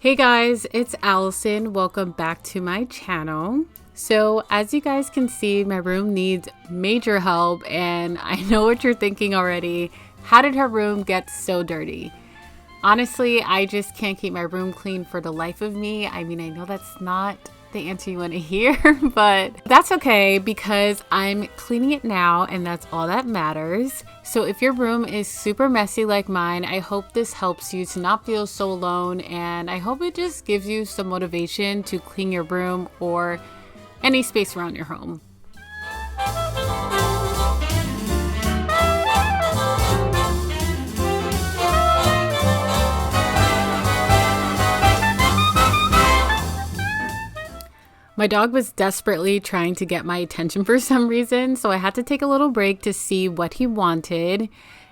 Hey guys, it's Allyson. Welcome back to my channel. So as you guys can see, my room needs major help and I know what you're thinking already. How did her room get so dirty? Honestly, I just can't keep my room clean for the life of me. I mean, I know that's not the answer you want to hear, but that's okay because I'm cleaning it now and that's all that matters. So if your room is super messy like mine, I hope this helps you to not feel so alone, and I hope it just gives you some motivation to clean your room or any space around your home. My dog was desperately trying to get my attention for some reason, so I had to take a little break to see what he wanted.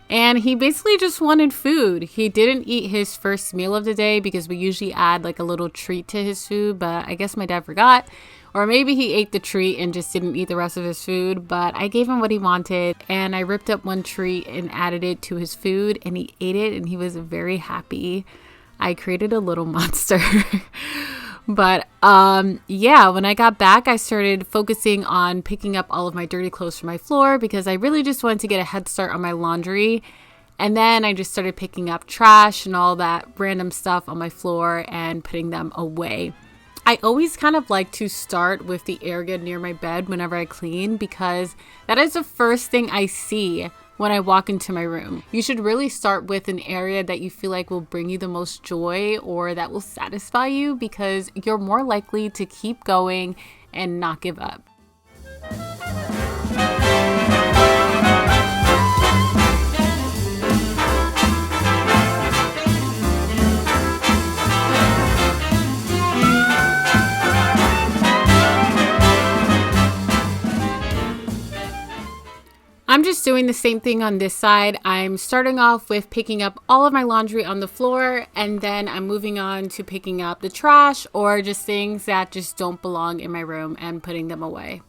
And he basically just wanted food. He didn't eat his first meal of the day because we usually add like a little treat to his food, but I guess my dad forgot. Or maybe he ate the treat and just didn't eat the rest of his food, but I gave him what he wanted and I ripped up one treat and added it to his food and he ate it and he was very happy. I created a little monster. But yeah, when I got back, I started focusing on picking up all of my dirty clothes from my floor because I really just wanted to get a head start on my laundry. And then I just started picking up trash and all that random stuff on my floor and putting them away. I always kind of like to start with the area near my bed whenever I clean because that is the first thing I see when I walk into my room. You should really start with an area that you feel like will bring you the most joy or that will satisfy you because you're more likely to keep going and not give up. I'm just doing the same thing on this side. I'm starting off with picking up all of my laundry on the floor and then I'm moving on to picking up the trash or just things that just don't belong in my room and putting them away.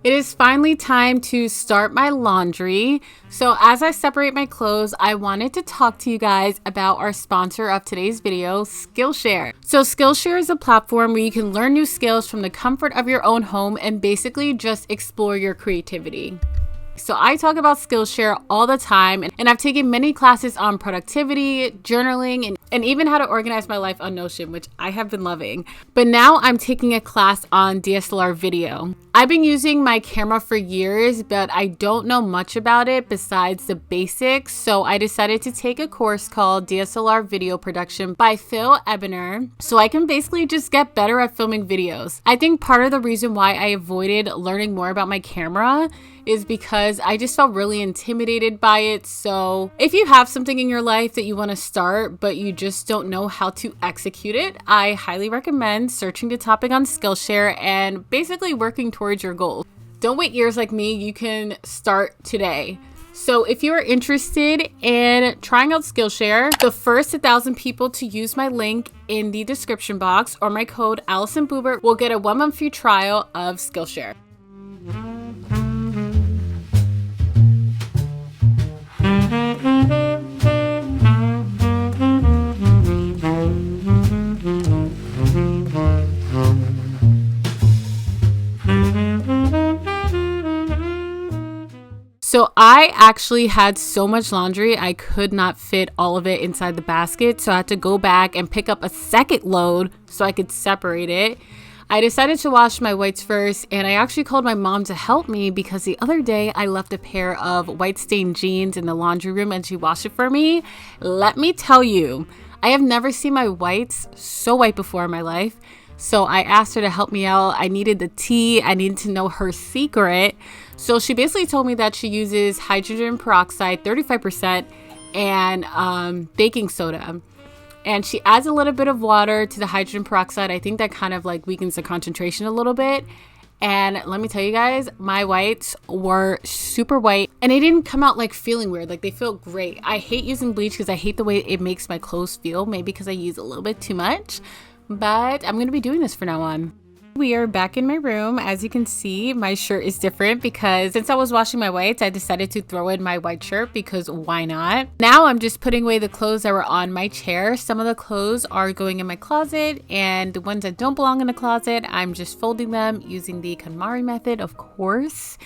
It is finally time to start my laundry. So as I separate my clothes, I wanted to talk to you guys about our sponsor of today's video, Skillshare. So Skillshare is a platform where you can learn new skills from the comfort of your own home and basically just explore your creativity. So I talk about Skillshare all the time and I've taken many classes on productivity, journaling, and even how to organize my life on Notion, which I have been loving. But now I'm taking a class on DSLR video. I've been using my camera for years, but I don't know much about it besides the basics. So I decided to take a course called DSLR Video Production by Phil Ebener, so I can basically just get better at filming videos. I think part of the reason why I avoided learning more about my camera is because I just felt really intimidated by it. So if you have something in your life that you want to start, but you just don't know how to execute it, I highly recommend searching the topic on Skillshare and basically working towards your goals. Don't wait years like me, you can start today. So if you are interested in trying out Skillshare, the first 1,000 people to use my link in the description box or my code Allyson Boubert will get a 1-month free trial of Skillshare. So I actually had so much laundry, I could not fit all of it inside the basket. So I had to go back and pick up a second load so I could separate it. I decided to wash my whites first, and I actually called my mom to help me because the other day I left a pair of white stained jeans in the laundry room and she washed it for me. Let me tell you, I have never seen my whites so white before in my life. So I asked her to help me out. I needed the tea. I needed to know her secret. So she basically told me that she uses hydrogen peroxide, 35%, and baking soda. And she adds a little bit of water to the hydrogen peroxide. I think that kind of like weakens the concentration a little bit. And let me tell you guys, my whites were super white and they didn't come out like feeling weird. Like they feel great. I hate using bleach because I hate the way it makes my clothes feel. Maybe because I use a little bit too much, but I'm going to be doing this from now on. We are back in my room. As you can see, my shirt is different because since I was washing my whites, I decided to throw in my white shirt because why not? Now I'm just putting away the clothes that were on my chair. Some of the clothes are going in my closet, and the ones that don't belong in the closet, I'm just folding them using the KONMARI method, of course.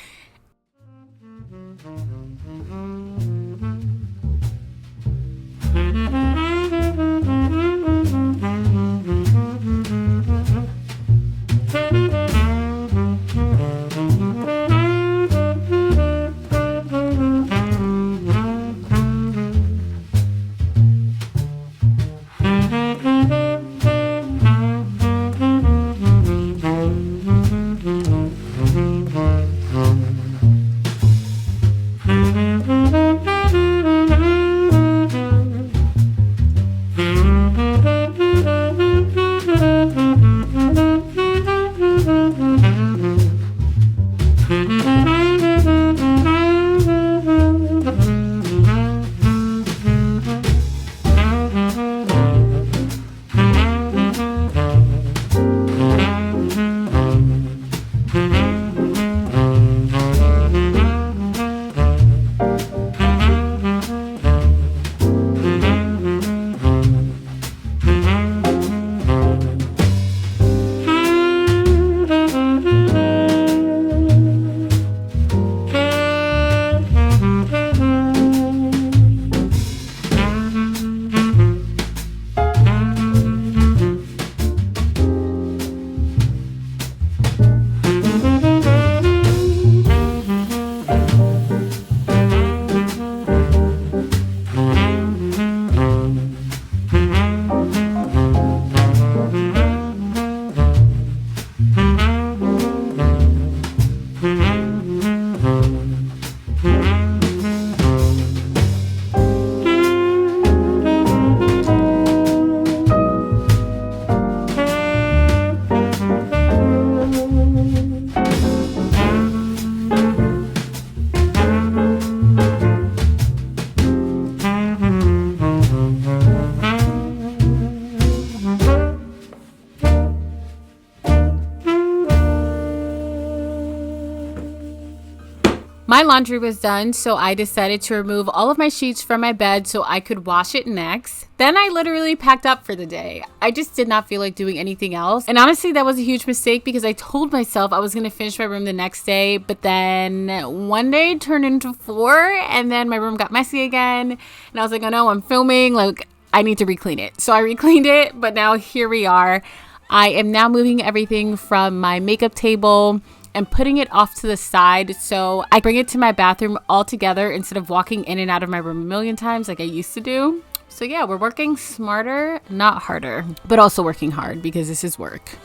My laundry was done, so I decided to remove all of my sheets from my bed so I could wash it next. Then I literally packed up for the day. I just did not feel like doing anything else. And honestly, that was a huge mistake because I told myself I was going to finish my room the next day, but then one day turned into 4 and then my room got messy again. And I was like, oh no, I'm filming. Like, I need to re-clean it. So I re-cleaned it, but now here we are. I am now moving everything from my makeup table and putting it off to the side so I bring it to my bathroom all together instead of walking in and out of my room a million times like I used to do. So yeah, we're working smarter, not harder, but also working hard because this is work.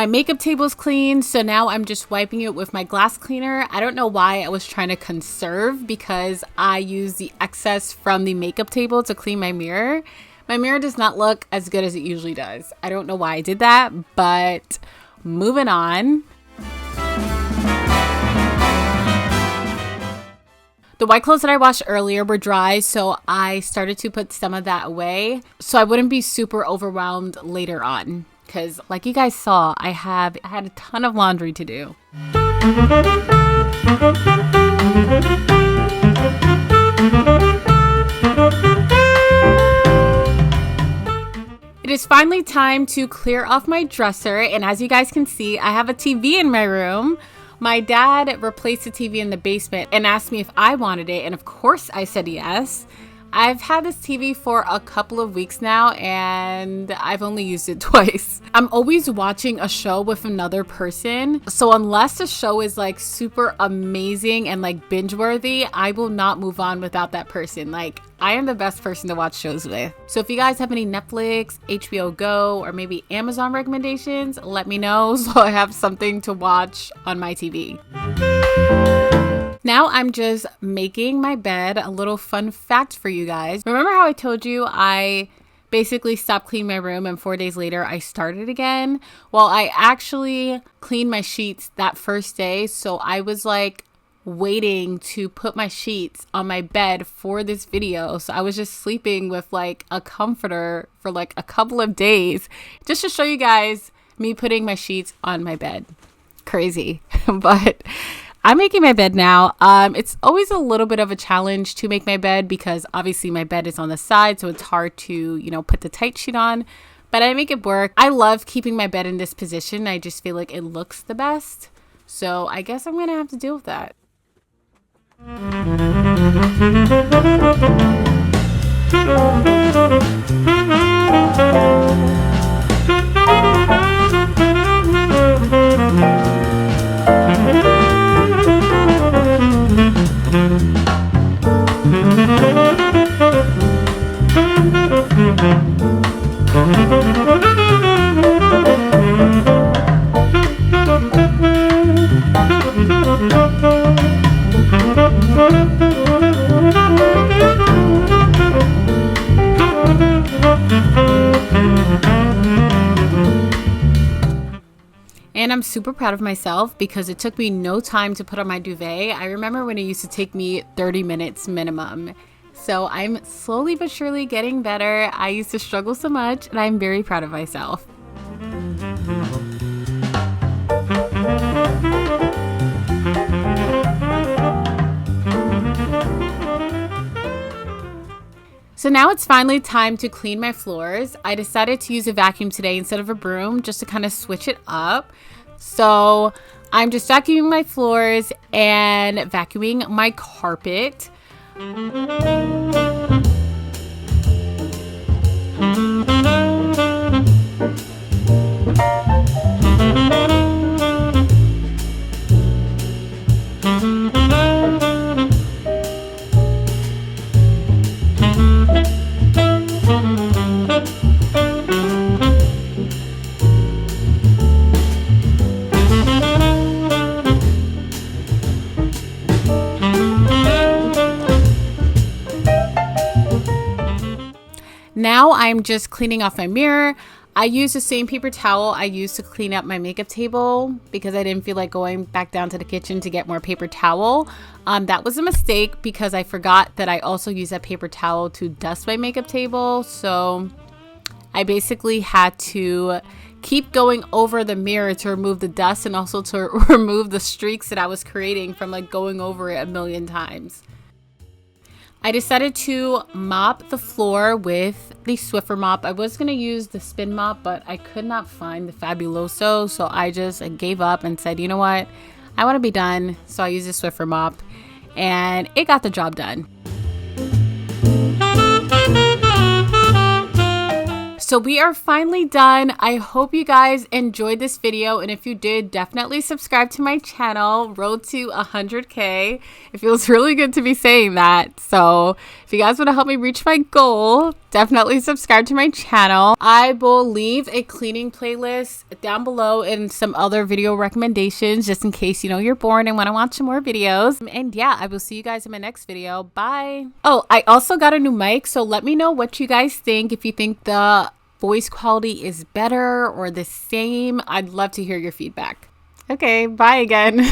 My makeup table is clean, so now I'm just wiping it with my glass cleaner. I don't know why I was trying to conserve because I use the excess from the makeup table to clean my mirror. My mirror does not look as good as it usually does. I don't know why I did that, but moving on. The white clothes that I washed earlier were dry, so I started to put some of that away so I wouldn't be super overwhelmed later on. Because like you guys saw, I had a ton of laundry to do. It is finally time to clear off my dresser, and as you guys can see, I have a TV in my room. My dad replaced the TV in the basement and asked me if I wanted it, and of course I said yes. I've had this TV for a couple of weeks now and I've only used it twice. I'm always watching a show with another person, so unless the show is like super amazing and like binge worthy, I will not move on without that person. Like, I am the best person to watch shows with. So if you guys have any Netflix, HBO Go, or maybe Amazon recommendations, let me know so I have something to watch on my TV. Now I'm just making my bed. A little fun fact for you guys. Remember how I told you I basically stopped cleaning my room and 4 days later I started again? Well, I actually cleaned my sheets that first day. So I was like waiting to put my sheets on my bed for this video. So I was just sleeping with like a comforter for like a couple of days just to show you guys me putting my sheets on my bed. Crazy. But I'm making my bed now. It's always a little bit of a challenge to make my bed because obviously my bed is on the side, so it's hard to, put the tight sheet on, but I make it work. I love keeping my bed in this position. I just feel like it looks the best. So I guess I'm going to have to deal with that. And I'm super proud of myself because it took me no time to put on my duvet. I remember when it used to take me 30 minutes minimum. So I'm slowly but surely getting better. I used to struggle so much and I'm very proud of myself. So now it's finally time to clean my floors. I decided to use a vacuum today instead of a broom just to kind of switch it up. So I'm just vacuuming my floors and vacuuming my carpet. Now I'm just cleaning off my mirror. I use the same paper towel I used to clean up my makeup table because I didn't feel like going back down to the kitchen to get more paper towel. That was a mistake because I forgot that I also use that paper towel to dust my makeup table. So I basically had to keep going over the mirror to remove the dust and also to remove the streaks that I was creating from like going over it a million times. I decided to mop the floor with the Swiffer mop. I was going to use the spin mop, but I could not find the Fabuloso. So I just gave up and said, you know what? I want to be done. So I used the Swiffer mop and it got the job done. So we are finally done. I hope you guys enjoyed this video, and if you did, definitely subscribe to my channel. Road to 100K. It feels really good to be saying that. So if you guys want to help me reach my goal, definitely subscribe to my channel. I will leave a cleaning playlist down below and some other video recommendations just in case, you're bored and want to watch some more videos. And yeah, I will see you guys in my next video. Bye. Oh, I also got a new mic, so let me know what you guys think. If you think the voice quality is better or the same, I'd love to hear your feedback. Okay, bye again.